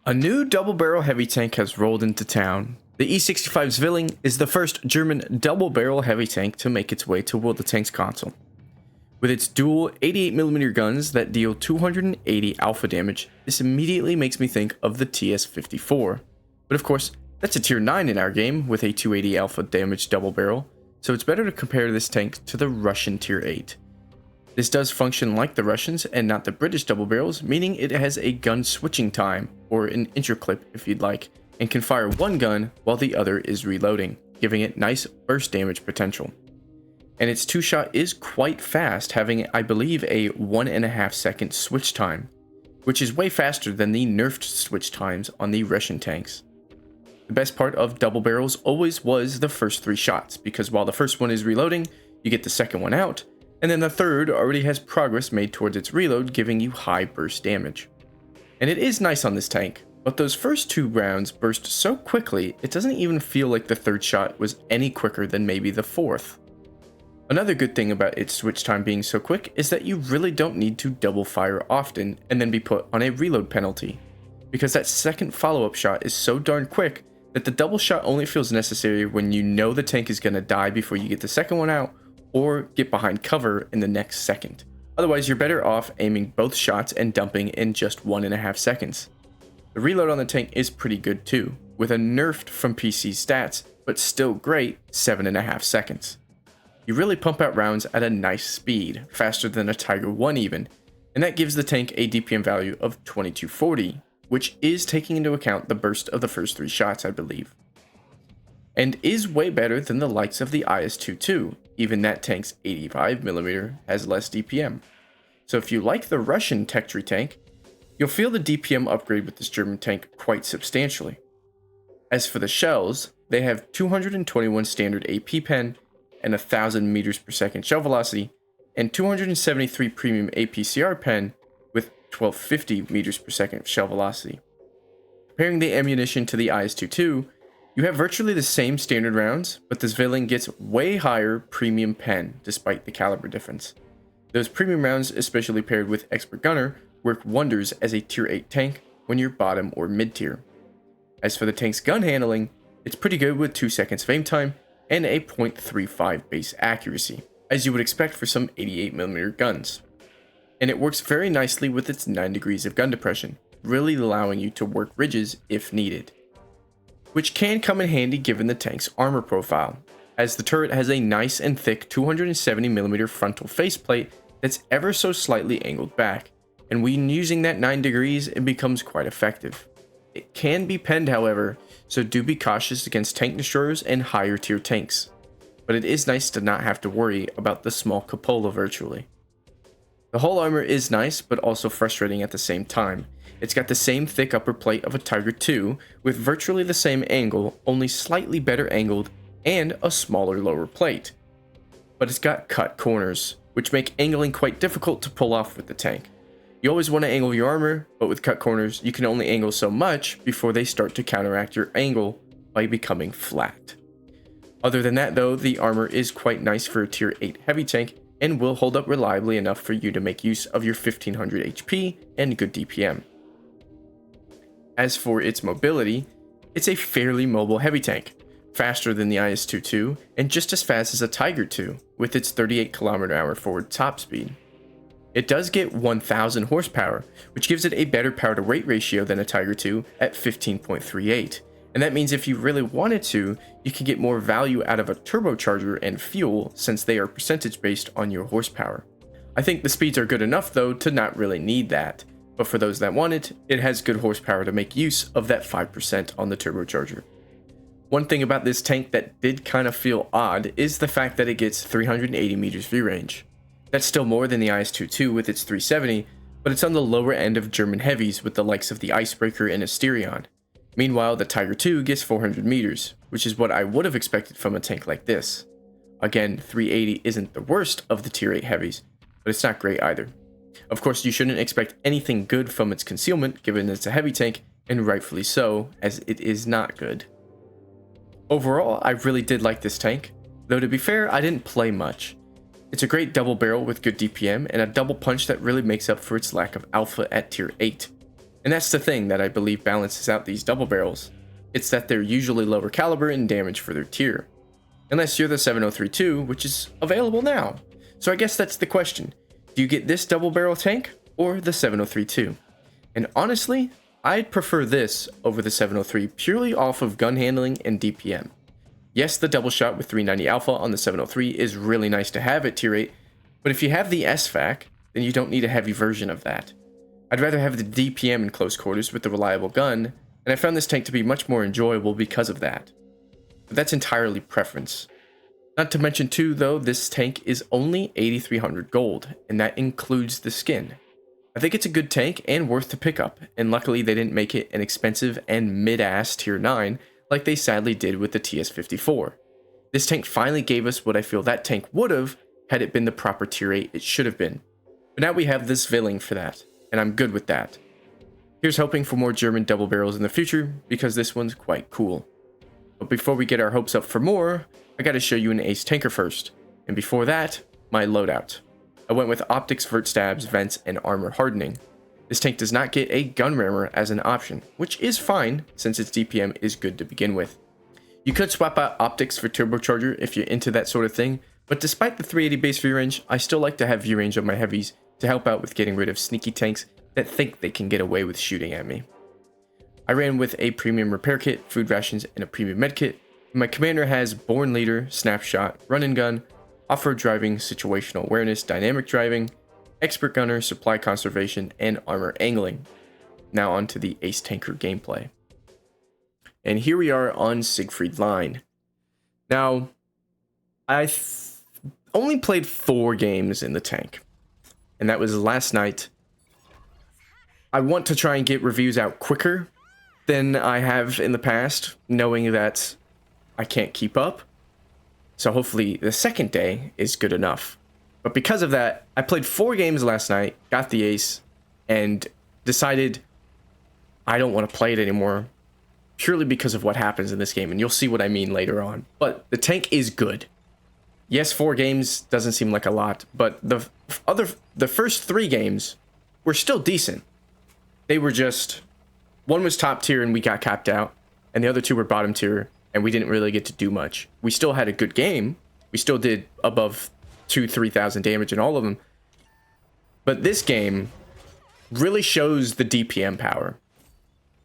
A new double-barrel heavy tank has rolled into town. The E65 Zwilling is the first German double-barrel heavy tank to make its way to WoTC's console. With its dual 88mm guns that deal 280 alpha damage, this immediately makes me think of the TS-54. But of course, that's a tier 9 in our game with a 280 alpha damage double-barrel, so it's better to compare this tank to the Russian tier 8. This does function like the Russians and not the British double barrels, meaning it has a gun switching time, or an interclip if you'd like, and can fire one gun while the other is reloading, giving it nice burst damage potential. And its 2-shot is quite fast, having I believe a 1.5 second switch time, which is way faster than the nerfed switch times on the Russian tanks. The best part of double barrels always was the first 3 shots, because while the first one is reloading, you get the second one out, and then the third already has progress made towards its reload, giving you high burst damage. And it is nice on this tank, but those first 2 rounds burst so quickly, it doesn't even feel like the third shot was any quicker than maybe the fourth. Another good thing about its switch time being so quick is that you really don't need to double fire often and then be put on a reload penalty, because that second follow-up shot is so darn quick that the double shot only feels necessary when you know the tank is going to die before you get the second one out, or get behind cover in the next second. Otherwise, you're better off aiming both shots and dumping in just 1.5 seconds. The reload on the tank is pretty good too, with a nerfed from PC stats, but still great 7.5 seconds. You really pump out rounds at a nice speed, faster than a Tiger 1 even, and that gives the tank a DPM value of 2240, which is taking into account the burst of the first 3 shots, I believe. And is way better than the likes of the IS-22, even that tank's 85mm has less DPM. So if you like the Russian tech tree tank, you'll feel the DPM upgrade with this German tank quite substantially. As for the shells, they have 221 standard AP pen and 1000 meters per second shell velocity, and 273 premium APCR pen with 1250 meters per second shell velocity. Comparing the ammunition to the IS-22, you have virtually the same standard rounds, but the Zwilling gets way higher premium pen despite the caliber difference. Those premium rounds, especially paired with Expert Gunner, work wonders as a tier 8 tank when you're bottom or mid tier. As for the tank's gun handling, it's pretty good with 2 seconds of aim time and a .35 base accuracy, as you would expect for some 88mm guns. And it works very nicely with its 9 degrees of gun depression, really allowing you to work ridges if needed, which can come in handy given the tank's armor profile, as the turret has a nice and thick 270mm frontal faceplate that's ever so slightly angled back, and when using that 9 degrees it becomes quite effective. It can be penned however, so do be cautious against tank destroyers and higher tier tanks, but it is nice to not have to worry about the small cupola virtually. The whole armor is nice, but also frustrating at the same time. It's got the same thick upper plate of a Tiger 2, with virtually the same angle, only slightly better angled, and a smaller lower plate. But it's got cut corners, which make angling quite difficult to pull off with the tank. You always want to angle your armor, but with cut corners, you can only angle so much before they start to counteract your angle by becoming flat. Other than that though, the armor is quite nice for a tier 8 heavy tank, and will hold up reliably enough for you to make use of your 1500 HP and good DPM. As for its mobility, it's a fairly mobile heavy tank, faster than the IS-22 and just as fast as a Tiger 2 with its 38 km/h forward top speed. It does get 1000 horsepower, which gives it a better power to weight ratio than a Tiger 2 at 15.38, and that means if you really wanted to, you can get more value out of a turbocharger and fuel since they are percentage based on your horsepower. I think the speeds are good enough though to not really need that. But for those that want it, it has good horsepower to make use of that 5% on the turbocharger. One thing about this tank that did kind of feel odd is the fact that it gets 380 meters view range. That's still more than the IS-22 with its 370, but it's on the lower end of German heavies with the likes of the Icebreaker and Asterion. Meanwhile, the Tiger 2 gets 400 meters, which is what I would have expected from a tank like this. Again, 380 isn't the worst of the tier 8 heavies, but it's not great either. Of course, you shouldn't expect anything good from its concealment given it's a heavy tank, and rightfully so, as it is not good. Overall, I really did like this tank, though to be fair, I didn't play much. It's a great double barrel with good DPM and a double punch that really makes up for its lack of alpha at tier 8. And that's the thing that I believe balances out these double barrels. It's that they're usually lower caliber and damage for their tier. Unless you're the 7032, which is available now. So I guess that's the question. Do you get this double barrel tank or the 7032? And honestly, I'd prefer this over the 703 purely off of gun handling and DPM. Yes, the double shot with 390 alpha on the 703 is really nice to have at tier 8, but if you have the SFAC, then you don't need a heavy version of that. I'd rather have the DPM in close quarters with the reliable gun, and I found this tank to be much more enjoyable because of that. But that's entirely preference. Not to mention too, though, this tank is only 8,300 gold, and that includes the skin. I think it's a good tank and worth to pick up, and luckily they didn't make it an expensive and mid-ass tier 9 like they sadly did with the TS54. This tank finally gave us what I feel that tank would have had it been the proper tier 8 it should have been. But now we have this Zwilling for that, and I'm good with that. Here's hoping for more German double barrels in the future, because this one's quite cool. But before we get our hopes up for more, I gotta show you an ace tanker first, and before that, my loadout. I went with optics, vert stabs, vents, and armor hardening. This tank does not get a gun rammer as an option, which is fine since its DPM is good to begin with. You could swap out optics for turbocharger if you're into that sort of thing, but despite the 380 base view range, I still like to have view range on my heavies to help out with getting rid of sneaky tanks that think they can get away with shooting at me. I ran with a premium repair kit, food rations, and a premium med kit. My commander has Born Leader, Snapshot, Run and Gun, Off-Road Driving, Situational Awareness, Dynamic Driving, Expert Gunner, Supply Conservation, and Armor Angling. Now on to the Ace Tanker gameplay. And here we are on Siegfried Line. Now, I only played 4 games in the tank, and that was last night. I want to try and get reviews out quicker than I have in the past, knowing that I can't keep up. So hopefully the second day is good enough. But because of that, I played 4 games last night, got the ace, and decided I don't want to play it anymore, purely because of what happens in this game, and you'll see what I mean later on. But the tank is good. Yes, 4 games doesn't seem like a lot, but the first 3 games were still decent. They were just, one was top tier and we got capped out, and the other 2 were bottom tier, and we didn't really get to do much. We still had a good game. We still did above 2,000-3,000 damage in all of them. But this game really shows the DPM power.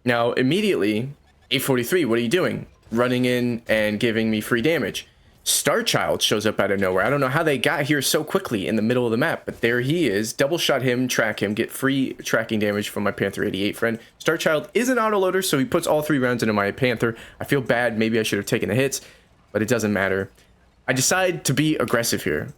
Now, immediately, 843, what are you doing? Running in and giving me free damage. Starchild shows up out of nowhere. I don't know how they got here so quickly in the middle of the map, but there he is. Double shot him, track him, get free tracking damage from my Panther 88 friend. Starchild is an autoloader, so he puts all 3 rounds into my Panther. I feel bad. Maybe I should have taken the hits, but it doesn't matter. I decide to be aggressive here.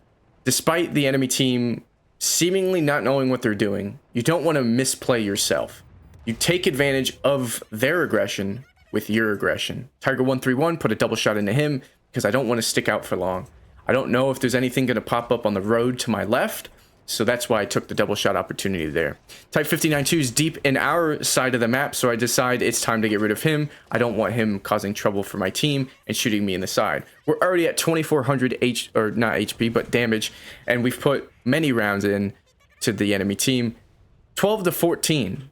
Despite the enemy team seemingly not knowing what they're doing, you don't want to misplay yourself. You take advantage of their aggression with your aggression. Tiger 131 put a double shot into him because I don't want to stick out for long. I don't know if there's anything going to pop up on the road to my left, so that's why I took the double shot opportunity there. Type 59-2 is deep in our side of the map, so I decide it's time to get rid of him. I don't want him causing trouble for my team and shooting me in the side. We're already at 2,400 not HP, but damage, and we've put many rounds in to the enemy team. 12 to 14.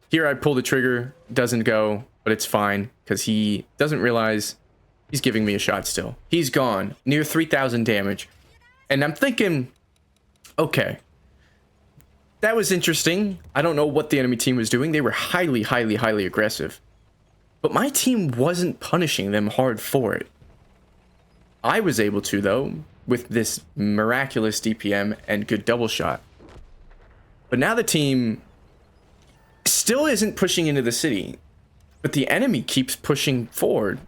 Here I pull the trigger, doesn't go, but it's fine because he doesn't realize he's giving me a shot still. He's gone, near 3,000 damage. And I'm thinking, okay, that was interesting. I don't know what the enemy team was doing. They were highly, highly, highly aggressive. But my team wasn't punishing them hard for it. I was able to, though, with this miraculous DPM and good double shot. But now the team still isn't pushing into the city, but the enemy keeps pushing forward.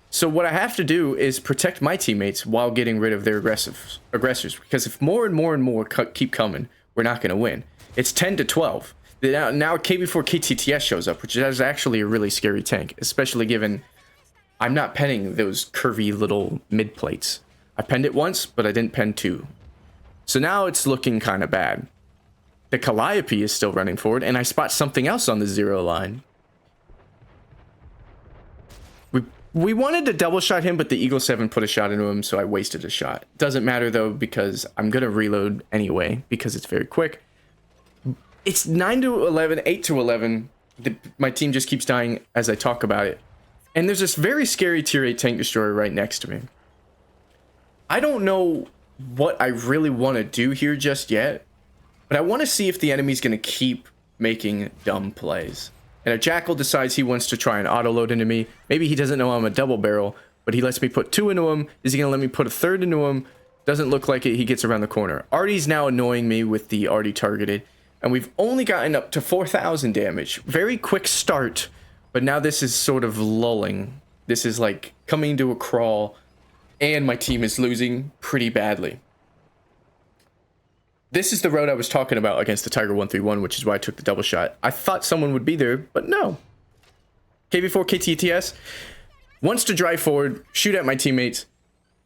So what I have to do is protect my teammates while getting rid of their aggressors. Because if more and more and more keep coming, we're not going to win. It's 10 to 12. Now KB4 KTTS shows up, which is actually a really scary tank, especially given I'm not penning those curvy little mid plates. I penned it once, but I didn't pen 2. So now it's looking kind of bad. The Calliope is still running forward, and I spot something else on the 0 line. We wanted to double shot him, but the Eagle 7 put a shot into him, so I wasted a shot. Doesn't matter, though, because I'm going to reload anyway, because it's very quick. It's 9 to 11, 8 to 11. My team just keeps dying as I talk about it. And there's this very scary tier 8 tank destroyer right next to me. I don't know what I really want to do here just yet, but I want to see if the enemy's going to keep making dumb plays. And if Jackal decides he wants to try and auto-load into me, maybe he doesn't know I'm a double barrel, but he lets me put 2 into him. Is he going to let me put a 3rd into him? Doesn't look like it. He gets around the corner. Artie's now annoying me with the Artie targeted, and we've only gotten up to 4,000 damage. Very quick start, but now this is sort of lulling. This is like coming to a crawl, and my team is losing pretty badly. This is the road I was talking about against the Tiger 131, which is why I took the double shot. I thought someone would be there, but no. KV4 KTTS wants to drive forward, shoot at my teammates.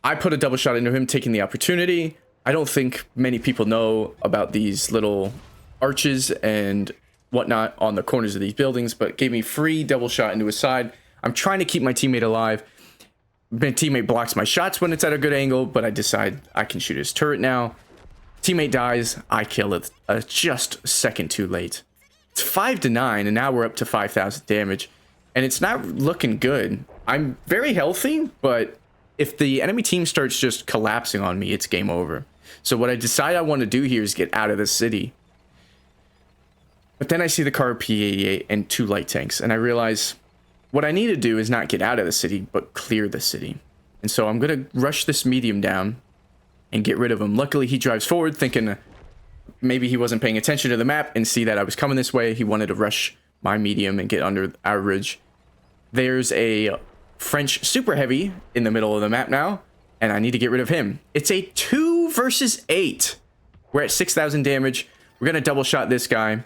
I put a double shot into him, taking the opportunity. I don't think many people know about these little arches and whatnot on the corners of these buildings, but gave me free double shot into his side. I'm trying to keep my teammate alive. My teammate blocks my shots when it's at a good angle, but I decide I can shoot his turret now. Teammate dies. I kill it just a second too late. It's 5 to 9, and now we're up to 5,000 damage, and it's not looking good. I'm very healthy, but if the enemy team starts just collapsing on me, it's game over. So what I decide I want to do here is get out of the city. But then I see the car P88 and 2 light tanks, and I realize what I need to do is not get out of the city, but clear the city. And so I'm going to rush this medium down and get rid of him. Luckily, he drives forward, thinking maybe he wasn't paying attention to the map and see that I was coming this way. He wanted to rush my medium and get under our ridge. There's a French super heavy in the middle of the map now, and I need to get rid of him. It's a 2 versus 8. We're at 6,000 damage. We're going to double shot this guy.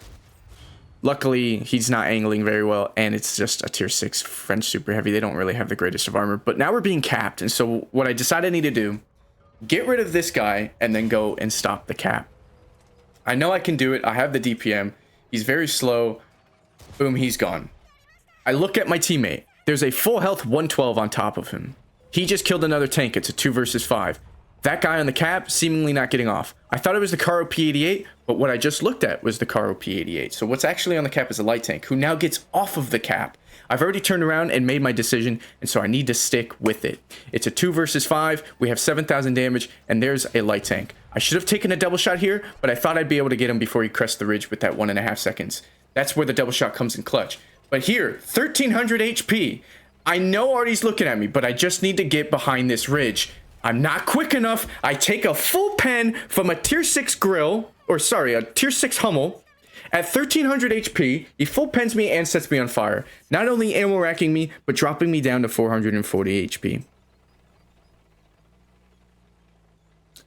Luckily, he's not angling very well, and it's just a tier 6 French super heavy. They don't really have the greatest of armor, but now we're being capped, and so what I decided I need to do, get rid of this guy, and then go and stop the cap. I know I can do it. I have the DPM. He's very slow. Boom, he's gone. I look at my teammate. There's a full health 112 on top of him. He just killed another tank. It's a 2 versus 5. That guy on the cap seemingly not getting off. I thought it was the Caro P88, but what I just looked at was the Caro P88. So what's actually on the cap is a light tank who now gets off of the cap. I've already turned around and made my decision, and so I need to stick with it. It's a 2 versus 5. We have 7,000 damage, and there's a light tank. I should have taken a double shot here, but I thought I'd be able to get him before he crests the ridge with that 1.5 seconds. That's where the double shot comes in clutch. But here, 1,300 HP. I know Artie's looking at me, but I just need to get behind this ridge. I'm not quick enough. I take a full pen from a tier 6 grill, or sorry, a tier 6 Hummel. At 1,300 HP, he full pens me and sets me on fire. Not only ammo racking me, but dropping me down to 440 HP.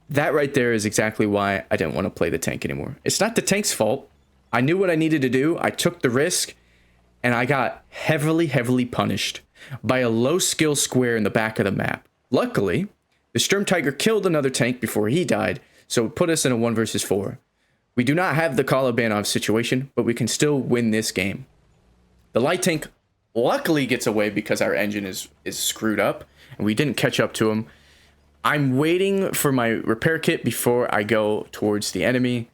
That right there is exactly why I didn't want to play the tank anymore. It's not the tank's fault. I knew what I needed to do. I took the risk, and I got heavily punished by a low skill square in the back of the map. Luckily, the Sturm Tiger killed another tank before he died, so it put us in a 1 versus 4. We do not have the Kolobanov situation, but we can still win this game. The light tank luckily gets away because our engine is screwed up, and we didn't catch up to him. I'm waiting for my repair kit before I go towards the enemy.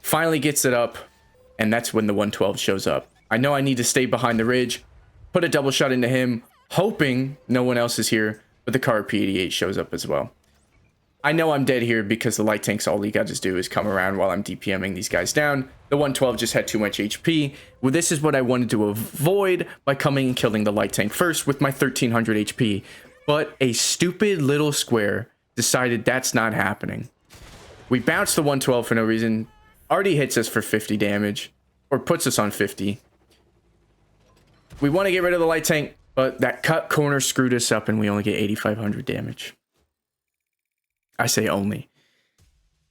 Finally gets it up, and that's when the 112 shows up. I know I need to stay behind the ridge, put a double shot into him, hoping no one else is here, but the car P88 shows up as well. I know I'm dead here because the light tanks, all you guys do is come around while I'm DPMing these guys down. The 112 just had too much HP. Well, this is what I wanted to avoid by coming and killing the light tank first with my 1,300 HP. But a stupid little square decided that's not happening. We bounced the 112 for no reason. Artie hits us for 50 damage, or puts us on 50. We want to get rid of the light tank, but that cut corner screwed us up and we only get 8,500 damage. I say only.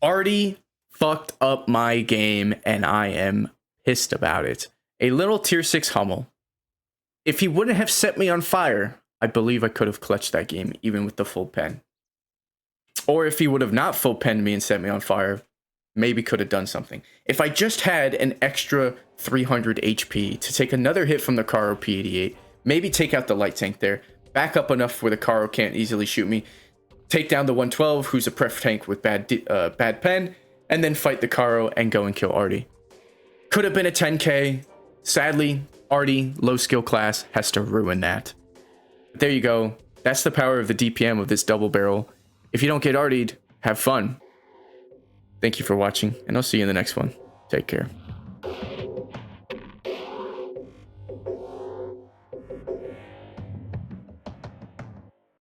Artie fucked up my game and I am pissed about it. A little tier 6 Hummel. If he wouldn't have set me on fire, I believe I could have clutched that game even with the full pen. Or if he would have not full penned me and set me on fire, maybe could have done something. If I just had an extra 300 HP to take another hit from the Caro P88, maybe take out the light tank there, back up enough where the Caro can't easily shoot me, take down the 112, who's a pref tank with bad pen, and then fight the Caro and go and kill Artie. Could have been a 10K. Sadly, Artie, low skill class, has to ruin that. But there you go. That's the power of the DPM of this double barrel. If you don't get Artied, have fun. Thank you for watching, and I'll see you in the next one. Take care.